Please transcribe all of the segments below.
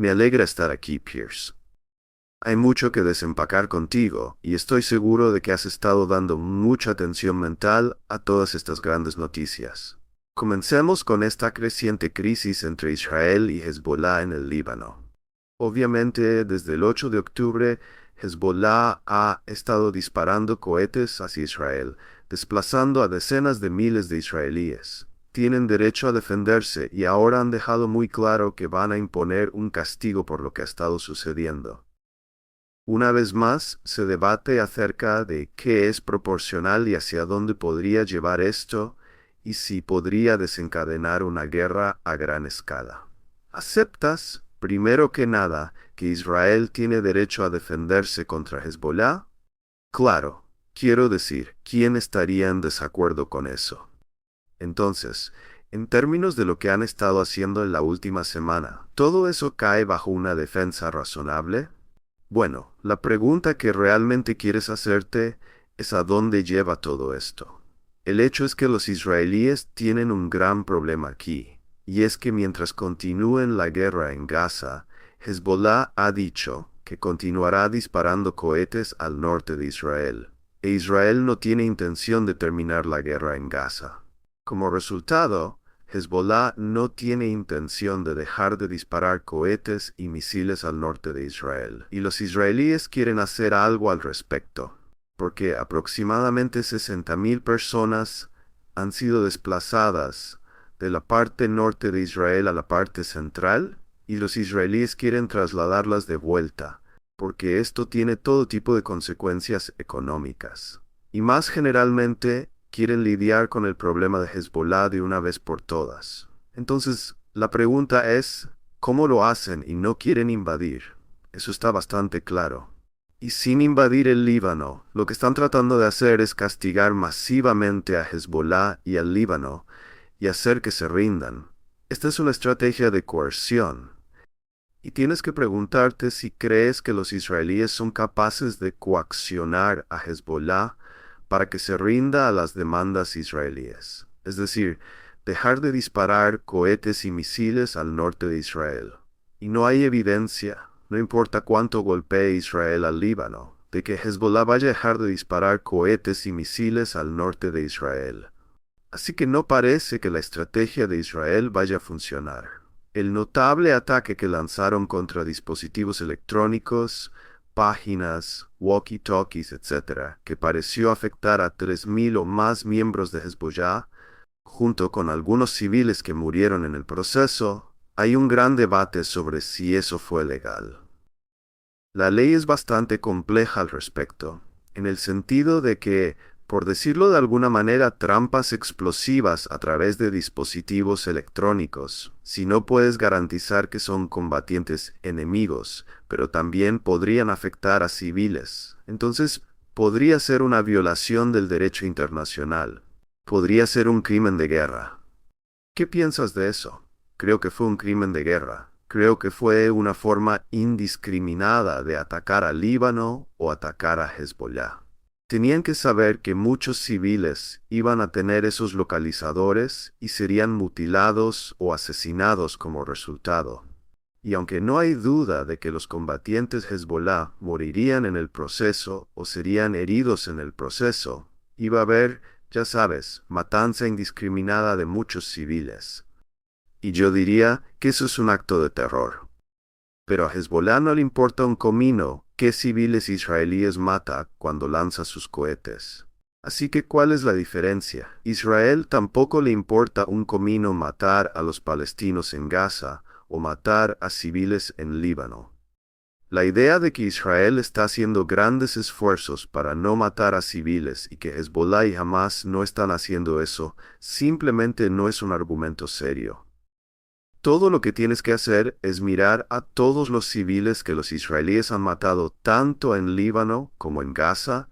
Me alegra estar aquí, Pierce. Hay mucho que desempacar contigo, y estoy seguro de que has estado dando mucha atención mental a todas estas grandes noticias. Comencemos con esta creciente crisis entre Israel y Hezbollah en el Líbano. Obviamente, desde el 8 de octubre, Hezbollah ha estado disparando cohetes hacia Israel, desplazando a decenas de miles de israelíes. Tienen derecho a defenderse y ahora han dejado muy claro que van a imponer un castigo por lo que ha estado sucediendo. Una vez más, se debate acerca de qué es proporcional y hacia dónde podría llevar esto, y si podría desencadenar una guerra a gran escala. ¿Aceptas, primero que nada, que Israel tiene derecho a defenderse contra Hezbollah? Claro, quiero decir, ¿quién estaría en desacuerdo con eso? Entonces, en términos de lo que han estado haciendo en la última semana, ¿todo eso cae bajo una defensa razonable? Bueno, la pregunta que realmente quieres hacerte es ¿a dónde lleva todo esto? El hecho es que los israelíes tienen un gran problema aquí, y es que mientras continúen la guerra en Gaza, Hezbollah ha dicho que continuará disparando cohetes al norte de Israel, e Israel no tiene intención de terminar la guerra en Gaza. Como resultado, Hezbollah no tiene intención de dejar de disparar cohetes y misiles al norte de Israel, y los israelíes quieren hacer algo al respecto, porque aproximadamente 60.000 personas han sido desplazadas de la parte norte de Israel a la parte central, y los israelíes quieren trasladarlas de vuelta, porque esto tiene todo tipo de consecuencias económicas. Y más generalmente, quieren lidiar con el problema de Hezbollah de una vez por todas. Entonces, la pregunta es, ¿cómo lo hacen y no quieren invadir? Eso está bastante claro. Y sin invadir el Líbano, lo que están tratando de hacer es castigar masivamente a Hezbollah y al Líbano y hacer que se rindan. Esta es una estrategia de coerción. Y tienes que preguntarte si crees que los israelíes son capaces de coaccionar a Hezbollah para que se rinda a las demandas israelíes, es decir, dejar de disparar cohetes y misiles al norte de Israel. Y no hay evidencia, no importa cuánto golpee Israel al Líbano, de que Hezbollah vaya a dejar de disparar cohetes y misiles al norte de Israel. Así que no parece que la estrategia de Israel vaya a funcionar. El notable ataque que lanzaron contra dispositivos electrónicos, páginas, walkie-talkies, etc., que pareció afectar a 3.000 o más miembros de Hezbollah, junto con algunos civiles que murieron en el proceso, hay un gran debate sobre si eso fue legal. La ley es bastante compleja al respecto, en el sentido de que, por decirlo de alguna manera, trampas explosivas a través de dispositivos electrónicos, si no puedes garantizar que son combatientes enemigos, pero también podrían afectar a civiles. Entonces, podría ser una violación del derecho internacional. Podría ser un crimen de guerra. ¿Qué piensas de eso? Creo que fue un crimen de guerra. Creo que fue una forma indiscriminada de atacar al Líbano o atacar a Hezbollah. Tenían que saber que muchos civiles iban a tener esos localizadores y serían mutilados o asesinados como resultado. Y aunque no hay duda de que los combatientes Hezbollah morirían en el proceso o serían heridos en el proceso, iba a haber, ya sabes, matanza indiscriminada de muchos civiles. Y yo diría que eso es un acto de terror. Pero a Hezbollah no le importa un comino qué civiles israelíes mata cuando lanza sus cohetes. Así que, ¿cuál es la diferencia? Israel tampoco le importa un comino matar a los palestinos en Gaza o matar a civiles en Líbano. La idea de que Israel está haciendo grandes esfuerzos para no matar a civiles y que Hezbollah y Hamas no están haciendo eso simplemente no es un argumento serio. Todo lo que tienes que hacer es mirar a todos los civiles que los israelíes han matado tanto en Líbano como en Gaza,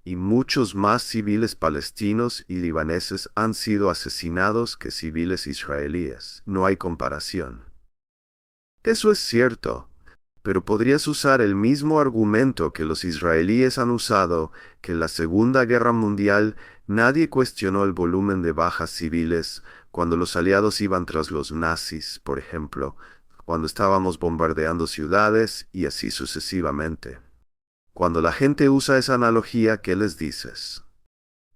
y muchos más civiles palestinos y libaneses han sido asesinados que civiles israelíes. No hay comparación. Eso es cierto, pero podrías usar el mismo argumento que los israelíes han usado, que en la Segunda Guerra Mundial nadie cuestionó el volumen de bajas civiles cuando los aliados iban tras los nazis, por ejemplo, cuando estábamos bombardeando ciudades y así sucesivamente. Cuando la gente usa esa analogía, ¿qué les dices?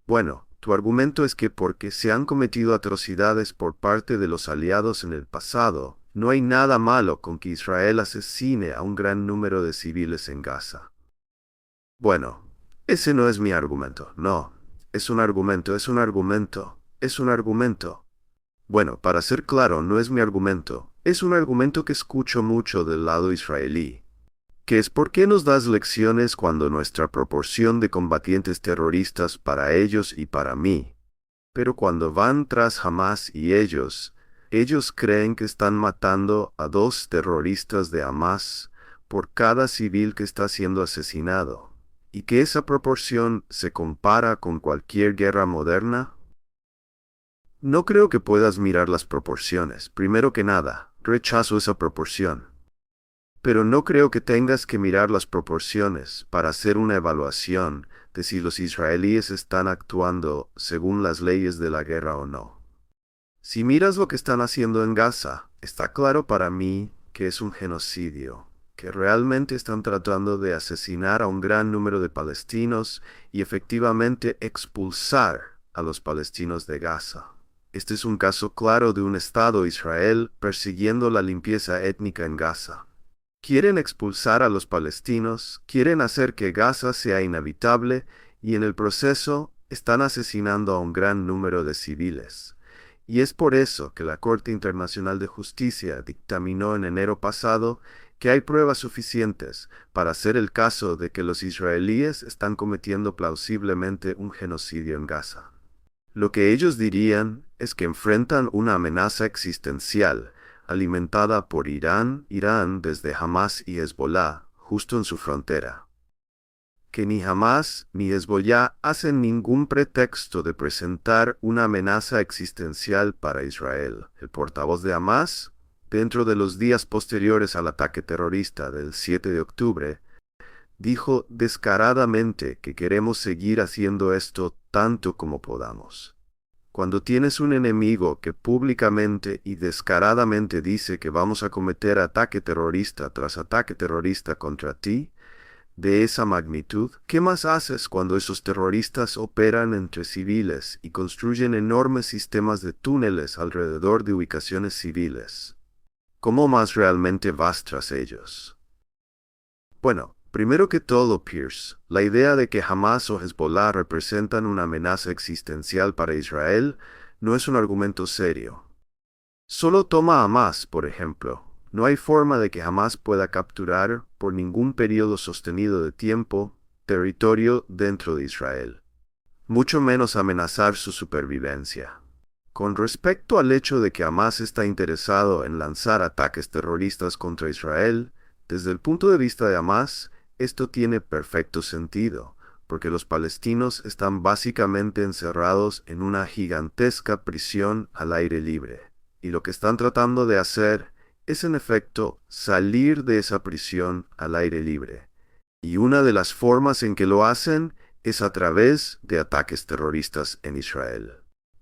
Bueno, tu argumento es que porque se han cometido atrocidades por parte de los aliados en el pasado, no hay nada malo con que Israel asesine a un gran número de civiles en Gaza. Bueno, ese no es mi argumento, no. Es un argumento, es un argumento, es un argumento. Bueno, para ser claro, no es mi argumento. Es un argumento que escucho mucho del lado israelí. Que es ¿por qué nos das lecciones cuando nuestra proporción de combatientes terroristas para ellos y para mí? Pero cuando van tras Hamas y ellos creen que están matando a 2 terroristas de Hamas por cada civil que está siendo asesinado, y que esa proporción se compara con cualquier guerra moderna. No creo que puedas mirar las proporciones. Primero que nada, rechazo esa proporción. Pero no creo que tengas que mirar las proporciones para hacer una evaluación de si los israelíes están actuando según las leyes de la guerra o no. Si miras lo que están haciendo en Gaza, está claro para mí que es un genocidio, que realmente están tratando de asesinar a un gran número de palestinos y efectivamente expulsar a los palestinos de Gaza. Este es un caso claro de un Estado Israel persiguiendo la limpieza étnica en Gaza. Quieren expulsar a los palestinos, quieren hacer que Gaza sea inhabitable y en el proceso están asesinando a un gran número de civiles. Y es por eso que la Corte Internacional de Justicia dictaminó en enero pasado que hay pruebas suficientes para hacer el caso de que los israelíes están cometiendo plausiblemente un genocidio en Gaza. Lo que ellos dirían es que enfrentan una amenaza existencial alimentada por Irán desde Hamas y Hezbollah, justo en su frontera. Que ni Hamas ni Hezbollah hacen ningún pretexto de presentar una amenaza existencial para Israel. El portavoz de Hamas, dentro de los días posteriores al ataque terrorista del 7 de octubre, dijo descaradamente que queremos seguir haciendo esto tanto como podamos. Cuando tienes un enemigo que públicamente y descaradamente dice que vamos a cometer ataque terrorista tras ataque terrorista contra ti, de esa magnitud, ¿qué más haces cuando esos terroristas operan entre civiles y construyen enormes sistemas de túneles alrededor de ubicaciones civiles? ¿Cómo más realmente vas tras ellos? Bueno, primero que todo, Pierce, la idea de que Hamas o Hezbollah representan una amenaza existencial para Israel no es un argumento serio. Solo toma a Hamas, por ejemplo. No hay forma de que Hamas pueda capturar, por ningún periodo sostenido de tiempo, territorio dentro de Israel. Mucho menos amenazar su supervivencia. Con respecto al hecho de que Hamas está interesado en lanzar ataques terroristas contra Israel, desde el punto de vista de Hamas, esto tiene perfecto sentido, porque los palestinos están básicamente encerrados en una gigantesca prisión al aire libre, y lo que están tratando de hacer es en efecto salir de esa prisión al aire libre. Y una de las formas en que lo hacen es a través de ataques terroristas en Israel.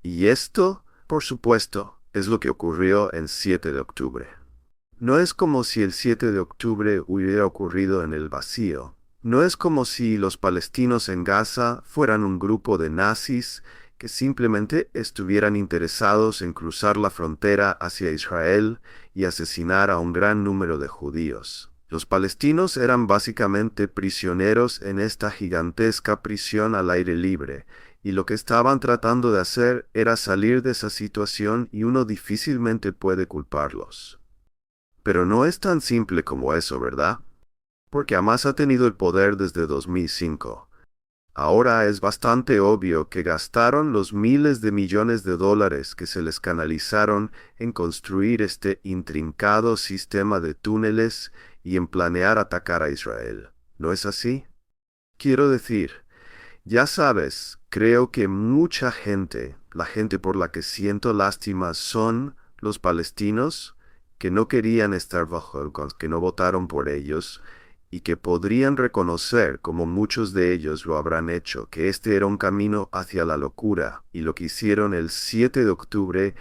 Y esto, por supuesto, es lo que ocurrió el 7 de octubre. No es como si el 7 de octubre hubiera ocurrido en el vacío. No es como si los palestinos en Gaza fueran un grupo de nazis que simplemente estuvieran interesados en cruzar la frontera hacia Israel y asesinar a un gran número de judíos. Los palestinos eran básicamente prisioneros en esta gigantesca prisión al aire libre, y lo que estaban tratando de hacer era salir de esa situación y uno difícilmente puede culparlos. Pero no es tan simple como eso, ¿verdad? Porque Hamas ha tenido el poder desde 2005. Ahora es bastante obvio que gastaron los miles de millones de dólares que se les canalizaron en construir este intrincado sistema de túneles y en planear atacar a Israel. ¿No es así? Quiero decir, ya sabes, creo que mucha gente, la gente por la que siento lástima son los palestinos, que no querían estar bajo el que no votaron por ellos, y que podrían reconocer, como muchos de ellos lo habrán hecho, que este era un camino hacia la locura, y lo que hicieron el 7 de octubre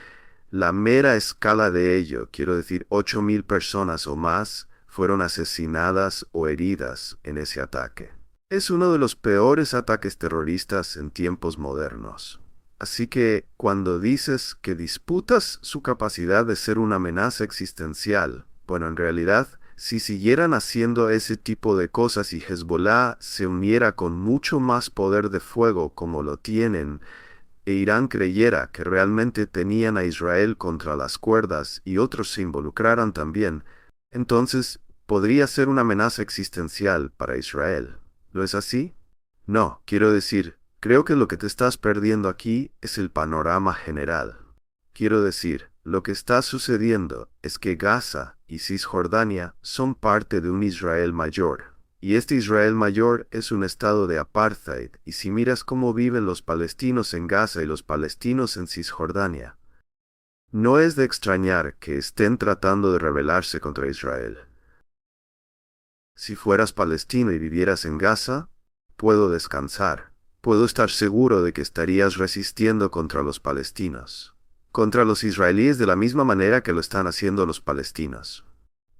La mera escala de ello, quiero decir 8.000 personas o más, fueron asesinadas o heridas en ese ataque. Es uno de los peores ataques terroristas en tiempos modernos. Así que cuando dices que disputas su capacidad de ser una amenaza existencial, bueno, en realidad, si siguieran haciendo ese tipo de cosas y Hezbollah se uniera con mucho más poder de fuego como lo tienen, e Irán creyera que realmente tenían a Israel contra las cuerdas y otros se involucraran también, entonces podría ser una amenaza existencial para Israel. ¿No es así? No, quiero decir, creo que lo que te estás perdiendo aquí es el panorama general. Quiero decir, lo que está sucediendo es que Gaza y Cisjordania son parte de un Israel mayor. Y este Israel mayor es un estado de apartheid, y si miras cómo viven los palestinos en Gaza y los palestinos en Cisjordania, no es de extrañar que estén tratando de rebelarse contra Israel. Si fueras palestino y vivieras en Gaza, puedo descansar. Puedo estar seguro de que estarías resistiendo contra los palestinos, contra los israelíes de la misma manera que lo están haciendo los palestinos.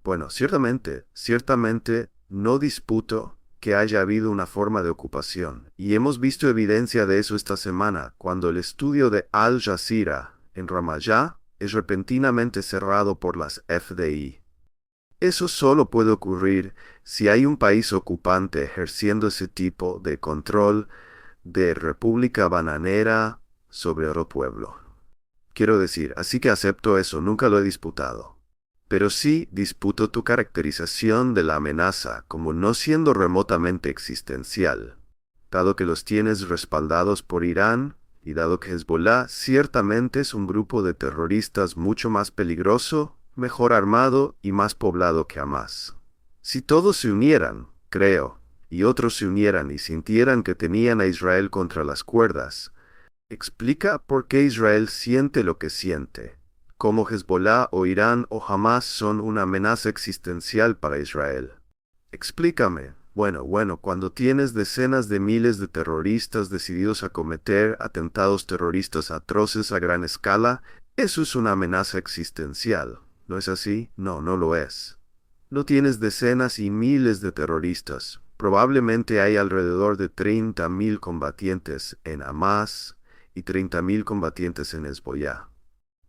Bueno, ciertamente, no disputo que haya habido una forma de ocupación, y hemos visto evidencia de eso esta semana, cuando el estudio de Al Jazeera en Ramallah es repentinamente cerrado por las FDI. Eso solo puede ocurrir si hay un país ocupante ejerciendo ese tipo de control de república bananera sobre otro pueblo. Quiero decir, así que acepto eso, nunca lo he disputado. Pero sí disputo tu caracterización de la amenaza como no siendo remotamente existencial, dado que los tienes respaldados por Irán, y dado que Hezbollah ciertamente es un grupo de terroristas mucho más peligroso, mejor armado y más poblado que Hamás. Si todos se unieran, creo, y otros se unieran y sintieran que tenían a Israel contra las cuerdas, explica por qué Israel siente lo que siente, cómo Hezbollah o Irán o Hamás son una amenaza existencial para Israel. Explícame. Bueno, cuando tienes decenas de miles de terroristas decididos a cometer atentados terroristas atroces a gran escala, eso es una amenaza existencial. ¿No es así? No, no lo es. No tienes decenas y miles de terroristas. Probablemente hay alrededor de 30.000 combatientes en Hamás y 30.000 combatientes en Hezbollah.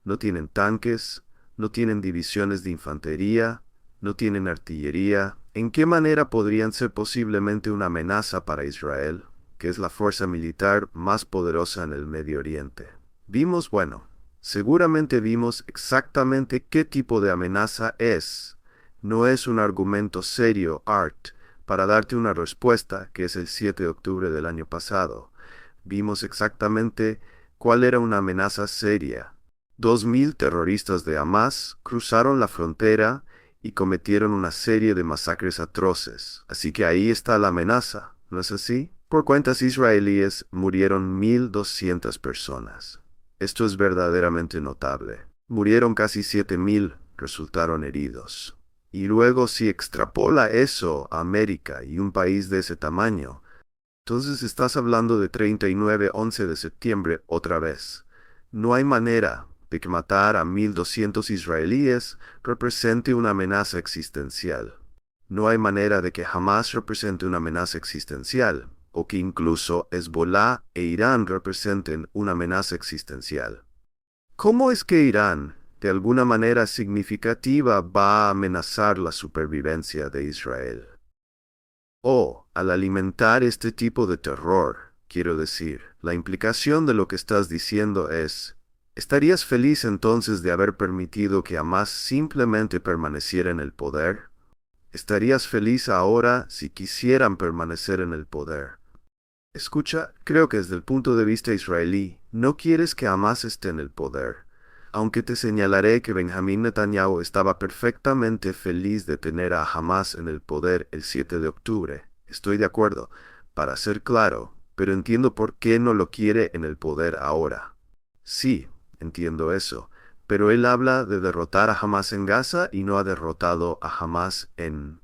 No tienen tanques, no tienen divisiones de infantería, no tienen artillería. ¿En qué manera podrían ser posiblemente una amenaza para Israel, que es la fuerza militar más poderosa en el Medio Oriente? Seguramente vimos exactamente qué tipo de amenaza es. No es un argumento serio, Art, para darte una respuesta, que es el 7 de octubre del año pasado. Vimos exactamente cuál era una amenaza seria. 2.000 terroristas de Hamás cruzaron la frontera y cometieron una serie de masacres atroces. Así que ahí está la amenaza, ¿no es así? Por cuentas israelíes murieron 1.200 personas. Esto es verdaderamente notable. Murieron casi 7.000, resultaron heridos. Y luego si extrapola eso a América y un país de ese tamaño, entonces estás hablando de 39-11 de septiembre otra vez. No hay manera de que matar a 1.200 israelíes represente una amenaza existencial. No hay manera de que Hamás represente una amenaza existencial, o que incluso Hezbollah e Irán representen una amenaza existencial. ¿Cómo es que Irán, de alguna manera significativa, va a amenazar la supervivencia de Israel? Al alimentar este tipo de terror, quiero decir, la implicación de lo que estás diciendo es, ¿estarías feliz entonces de haber permitido que Hamás simplemente permaneciera en el poder? ¿Estarías feliz ahora si quisieran permanecer en el poder? Escucha, creo que desde el punto de vista israelí, no quieres que Hamás esté en el poder, aunque te señalaré que Benjamín Netanyahu estaba perfectamente feliz de tener a Hamás en el poder el 7 de octubre. Estoy de acuerdo, para ser claro, pero entiendo por qué no lo quiere en el poder ahora. Sí, entiendo eso, pero él habla de derrotar a Hamás en Gaza y no ha derrotado a Hamás en